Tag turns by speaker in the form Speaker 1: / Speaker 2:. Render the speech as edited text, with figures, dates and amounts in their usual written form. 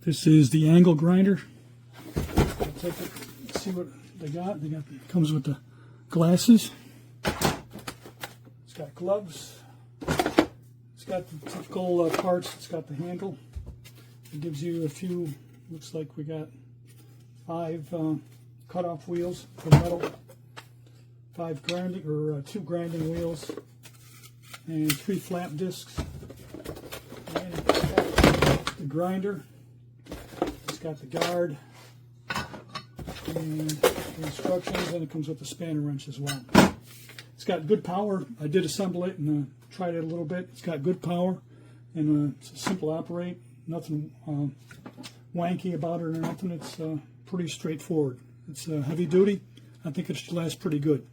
Speaker 1: This is the angle grinder. I'll take it, see what they got. It comes with the glasses. It's got gloves. It's got the typical parts. It's got the handle. It gives you a few, looks like we got 5 cutoff wheels for metal, 5 grinding, or 2 grinding wheels, and 3 flap discs. And it's got the grinder. It's got the guard and the instructions, and it comes with the spanner wrench as well. It's got good power. I did assemble it and tried it a little bit. It's got good power, and it's a simple operate. Nothing wanky about it or nothing. It's pretty straightforward. It's heavy duty. I think it should last pretty good.